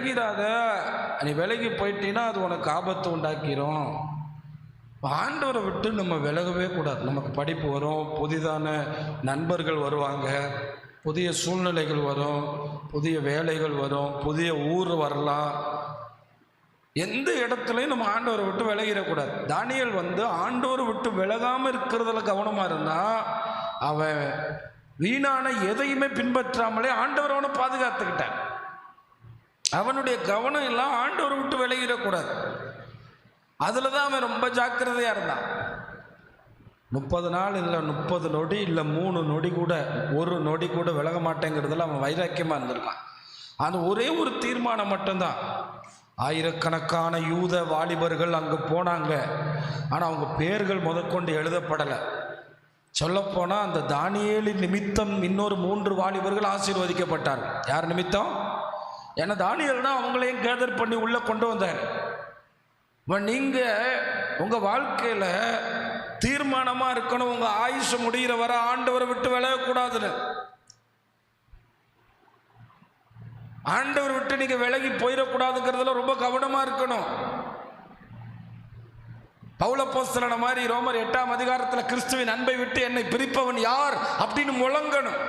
விலகிடாத. நீ விலகி போயிட்டீன்னா அது உனக்கு ஆபத்து உண்டாக்கிரும். ஆண்டவரை விட்டு நம்ம விலகவே கூடாது. நமக்கு படிப்பு வரும், புதிதான நண்பர்கள் வருவாங்க, புதிய சூழ்நிலைகள் வரும், புதிய வேலைகள் வரும், புதிய ஊர் வரலாம். எந்த இடத்துலையும் நம்ம ஆண்டவரை விட்டு விலகிடக்கூடாது. தானியேல் ஆண்டவரை விட்டு விலகாமல் இருக்கிறதுல கவனமாக இருந்தால் அவன் வீணான எதையுமே பின்பற்றாமலே ஆண்டவர் அவனை பாதுகாத்துக்கிட்டான். அவனுடைய கவனம் எல்லாம் ஆண்டவரை விட்டு விலகிடக்கூடாது. அதில் தான் அவன் ரொம்ப ஜாக்கிரதையாக இருந்தான். 30 நாள் இல்லை, 30 நொடி இல்லை, 3 நொடி கூட, 1 நொடி கூட விலக மாட்டேங்கிறதுல அவன் வைராக்கியமாக இருந்திருக்கான். அது ஒரே ஒரு தீர்மானம் மட்டும்தான். ஆயிரக்கணக்கான யூத வாலிபர்கள் அங்கே போனாங்க. ஆனால் அவங்க பேர்கள் முதற்கொண்டு எழுதப்படலை. சொல்லப்போனால் அந்த தானியேலின் நிமித்தம் இன்னொரு 3 வாலிபர்கள் ஆசீர்வதிக்கப்பட்டார். யார் நிமித்தம்? ஏன்னா தானியேல் தான் அவங்களையும் கேதர் பண்ணி உள்ளே கொண்டு வந்தார். நீங்கள் உங்கள் வாழ்க்கையில் தீர்மானமாக இருக்கணும். உங்கள் ஆயுஷ முடிகிற வர ஆண்டவரை விட்டு விலகக்கூடாதுன்னு. ஆண்டவர் விட்டு நீங்க விலகி போயிடக்கூடாதுங்கிறதுல ரொம்ப கவனமா இருக்கணும். பவுல் அப்போஸ்தலன் மாதிரி ரோமர் 8ஆம் அதிகாரத்தில் கிறிஸ்துவின் அன்பை விட்டு என்னை பிரிப்பவன் யார் அப்படின்னு முழங்கணும்.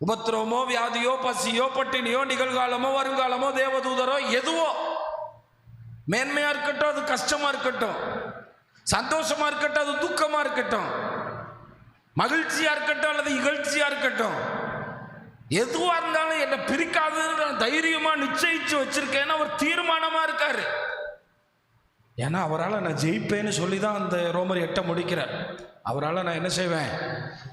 உபத்திரவமோ, வியாதியோ, பசியோ, பட்டினியோ, நிகழ்காலமோ, வருங்காலமோ, தேவதூதரோ, எதுவோ, மேன்மையா இருக்கட்டும், அது கஷ்டமா இருக்கட்டும், சந்தோஷமா இருக்கட்டும், அது துக்கமா இருக்கட்டும், மகிழ்ச்சியா இருக்கட்டும் அல்லது இகழ்ச்சியா இருக்கட்டும், எதுவா இருந்தாலும் என்னை பிரிக்காதுன்னு நான் தைரியமா நிச்சயிச்சு வச்சிருக்கேன்னு அவர் தீர்மானமா இருக்காரு. ஏன்னா அவரால் நான் ஜெயிப்பேன்னு சொல்லி தான் அந்த ரோமர் 8 முடிக்கிறார். அவரால் நான் என்ன செய்வேன்?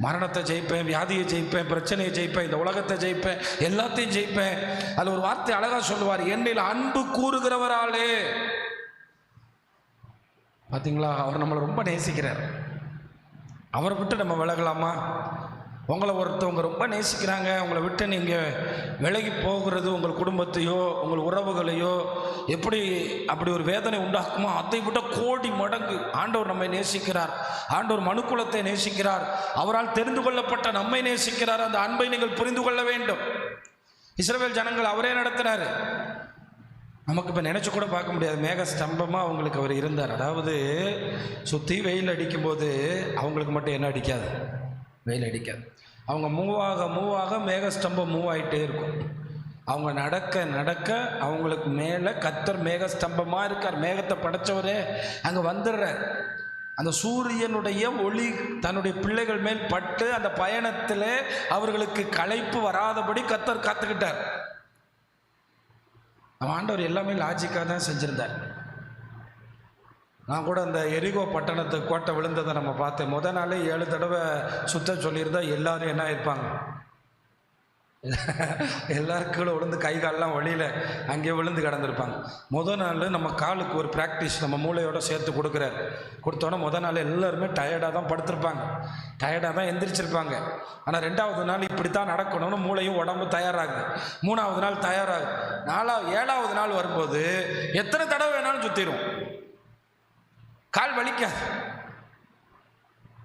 மரணத்தை ஜெயிப்பேன், வியாதியை ஜெயிப்பேன், பிரச்சனையை ஜெயிப்பேன், இந்த உலகத்தை ஜெயிப்பேன், எல்லாத்தையும் ஜெயிப்பேன். அதில் ஒரு வார்த்தை அழகா சொல்லுவார், என்னில் அன்பு கூறுகிறவராலே. பார்த்தீங்களா, அவர் நம்மளை ரொம்ப நேசிக்கிறார். அவரை விட்டு நம்ம விலகலாமா? உங்களை ஒருத்தவங்க ரொம்ப நேசிக்கிறாங்க, உங்களை விட்டு நீங்கள் விலகி போகிறது உங்கள் குடும்பத்தையோ உங்கள் உறவுகளையோ அப்படி ஒரு வேதனை உண்டாக்குமோ அதை விட கோடி மடங்கு ஆண்டவர் நம்மை நேசிக்கிறார். ஆண்டவர் மனுக்குலத்தை நேசிக்கிறார். அவரால் தெரிந்து கொள்ளப்பட்ட நம்மை நேசிக்கிறார். அந்த அன்பை நீங்கள் புரிந்து கொள்ள வேண்டும். இஸ்ரவேல் ஜனங்கள் அவரே நடத்தினார். நமக்கு இப்போ நினச்சி கூட பார்க்க முடியாது. மேக ஸ்தம்பமாக அவங்களுக்கு அவர் இருந்தார். அதாவது சுற்றி வெயில் அடிக்கும்போது அவங்களுக்கு மட்டும் என்ன அடிக்காது? வெயில் அடிக்காது. அவங்க மூவாக மேகஸ்தம்பம் மூவ் ஆகிட்டே இருக்கும். அவங்க நடக்க நடக்க அவங்களுக்கு மேலே கர்த்தர் மேகஸ்தம்பமாக இருக்கார். மேகத்தை படைச்சவரே அங்கே வந்துடுறார். அந்த சூரியனுடைய ஒளி தன்னுடைய பிள்ளைகள் மேல் பட்டு அந்த பயணத்தில் அவர்களுக்கு களைப்பு வராதபடி கர்த்தர் காத்துக்கிட்டார். ஆண்டவர் எல்லாமே லாஜிக்காக தான் செஞ்சிருந்தார். நான் கூட அந்த எரிகோ பட்டணத்து கோட்டை விழுந்ததை நம்ம பார்த்தேன். முதல் நாளே 7 தடவை சுத்த சொல்லியிருந்தா எல்லாரும் என்ன இருப்பாங்க? எல்லாருக்கும் விழுந்து கை காலெலாம் வழியில் அங்கேயே விழுந்து கிடந்திருப்பாங்க. முதல் நாள் நம்ம காலுக்கு ஒரு ப்ராக்டிஸ் நம்ம மூளையோட சேர்த்து கொடுத்தோன்னா முதல் நாள் எல்லாருமே டயர்டாக தான் படுத்திருப்பாங்க, டயர்டாக தான் எந்திரிச்சிருப்பாங்க. ஆனால் 2வது நாள் இப்படி தான் நடக்கணும்னு மூளையும் உடம்பு தயாராகுது. 3வது நாள் தயாராகுது. 7வது நாள் வரும்போது எத்தனை தடவை வேணாலும் சுற்றிடும், கால் வலிக்காது.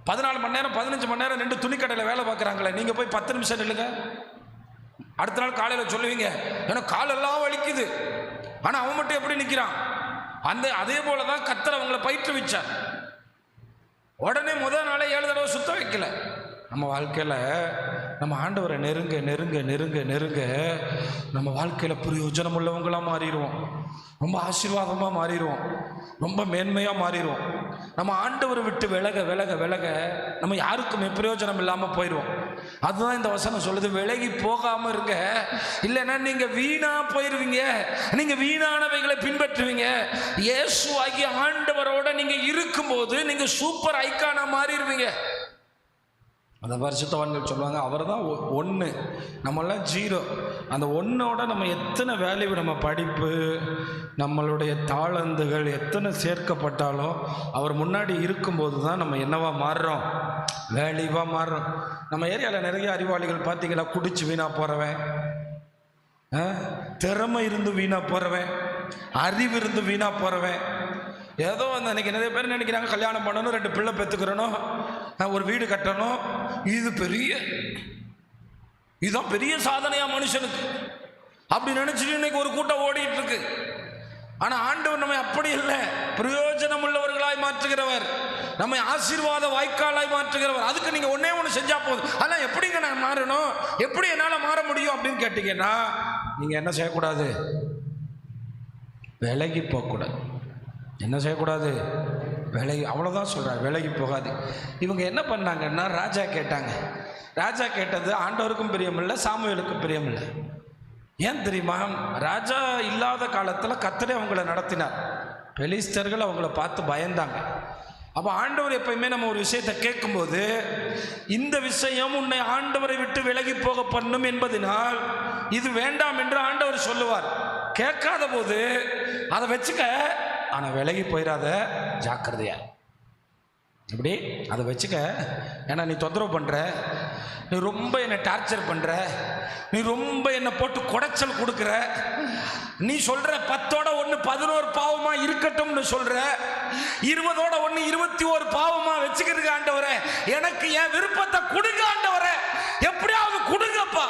14 மணி நேரம் 15 மணி நேரம் நின்று துணிக்கடையில் வேலை பார்க்குறாங்களே, நீங்கள் போய் 10 நிமிஷம் நில்லுங்க. அடுத்த நாள் காலையில் சொல்லுவீங்க எனக்கு காலெல்லாம் வலிக்குது. ஆனால் அவன் மட்டும் எப்படி நிற்கிறான்? அதே போல தான் கர்த்தர் அவங்கள பயிற்றுவிச்சார். உடனே முதல் நாளே 7 தடவை சுத்த வைக்கல. நம்ம வாழ்க்கையில் நம்ம ஆண்டவரை நெருங்க நெருங்க நெருங்க நெருங்க நம்ம வாழ்க்கையில் பிரயோஜனம் உள்ளவங்களாக மாறிடுவோம், ரொம்ப ஆசீர்வாதமாக மாறிடுவோம், ரொம்ப மேன்மையாக மாறிடுவோம். நம்ம ஆண்டவரை விட்டு விலக விலக விலக நம்ம யாருக்குமே பிரயோஜனம் இல்லாமல் போயிடுவோம். அதுதான் இந்த வசனம் சொல்லுது, விலகி போகாமல் இருங்க, இல்லைன்னா நீங்கள் வீணாக போயிடுவீங்க, நீங்கள் வீணானவைகளை பின்பற்றுவீங்க. இயேசு ஆகிய ஆண்டவரோட நீங்கள் இருக்கும்போது நீங்கள் சூப்பர் ஐக்கானாக மாறிடுவீங்க. அந்த பரிசுத்தவான்கள் சொல்லுவாங்க அவர் தான் 1, நம்மளாம் 0. அந்த 1ஓட நம்ம எத்தனை வேல்யூ, நம்ம படிப்பு, நம்மளுடைய தாளந்துகள் எத்தனை சேர்க்கப்பட்டாலும் அவர் முன்னாடி இருக்கும்போது தான் நம்ம என்னவா மாறுறோம்? வேல்யூவாக மாறுறோம். நம்ம ஏரியாவில் நிறைய அறிவாளிகள் பார்த்தீங்களா, குடிச்சு வீணாக போகிறவன், திறமை இருந்து வீணாக போகிறவன், அறிவு இருந்து வீணாக போகிறவன். ஏதோ அன்றைக்கி நிறைய பேர் நினைக்கிறாங்க கல்யாணம் பண்ணணும், 2 பிள்ளை பெற்றுக்கிறணும், ஒரு வீடு கட்டணும், இதுதான் பெரிய சாதனையா மனுஷனுக்கு. அப்படி நினைச்சிட்டு இன்னைக்கு ஒரு கூட்டம் ஓடிட்டு இருக்கு. ஆனா ஆண்டவர் நம்மை அப்படி இல்லை, பிரயோஜனம் உள்ளவர்களாய் மாற்றுகிறவர், நம்மை ஆசீர்வாத வாய்க்காலாய் மாற்றுகிறவர். அதுக்கு நீங்க ஒன்னே ஒன்று செஞ்சா போதும். அதெல்லாம் எப்படிங்க நான் மாறணும், எப்படி என்னால் மாற முடியும் அப்படின்னு கேட்டீங்கன்னா, நீங்க என்ன செய்யக்கூடாது, விலகி போகக்கூடாது. என்ன செய்யக்கூடாது, விலகி, அவ்வளோதான் சொல்கிறார், விலகி போகாது. இவங்க என்ன பண்ணாங்கன்னா, ராஜா கேட்டாங்க. ராஜா கேட்டது ஆண்டவருக்கும் பிரியமில்லை, சாமுவேலுக்கும் பிரியமில்லை. ஏன் தெரியுமா? ராஜா இல்லாத காலத்தில் கர்த்தரே அவங்கள நடத்தினார். பெலிஸ்தர்கள் அவங்கள பார்த்து பயந்தாங்க. அப்போ ஆண்டவர் எப்பயுமே நம்ம ஒரு விஷயத்தை கேட்கும்போது, இந்த விஷயம் உன்னை ஆண்டவரை விட்டு விலகி போக பண்ணும் என்பதனால் இது வேண்டாம் என்று ஆண்டவர் சொல்லுவார். கேட்காத போது அதை வச்சுக்க, ஆனால் விலகி போயிடாத, ஜாக்கிரதையா. இப்படி அதை வச்சுக்க. ஏன்னா நீ தொந்தரவு பண்ணுற, நீ ரொம்ப என்னை டார்ச்சர் பண்ணுற, நீ ரொம்ப என்னை போட்டு குடைச்சல் கொடுக்குற, நீ சொல்கிற 10ஓட 1 11 பாவமாக இருக்கட்டும்னு சொல்கிற, 20ஓட 1 21 பாவமாக வச்சுக்கிறதுக்கு ஆண்டவரே, எனக்கு என் விருப்பத்தை கொடுங்க ஆண்டவரே, எப்படியாவது கொடுங்கப்பா.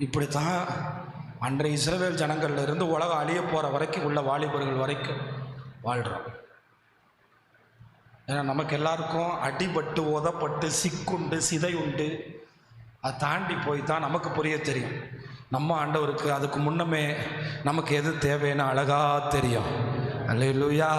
இப்படித்தான் அன்றைய இஸ்ரவேல் ஜனங்கள்ல இருந்து உலகம் அழிய போகிற வரைக்கும் உள்ள வாலிபர்கள் வரைக்கும் வாழ்கிறோம். ஏன்னா நமக்கு எல்லாருக்கும் அடிபட்டு உதப்பட்டு சிக்குண்டு சிதை உண்டு. அதை தாண்டி போய் தான் நமக்கு புரிய தெரியும். நம்ம ஆண்டவருக்கு அதுக்கு முன்னமே நமக்கு எது தேவைன்னு அழகா தெரியும். அல்லேலூயா.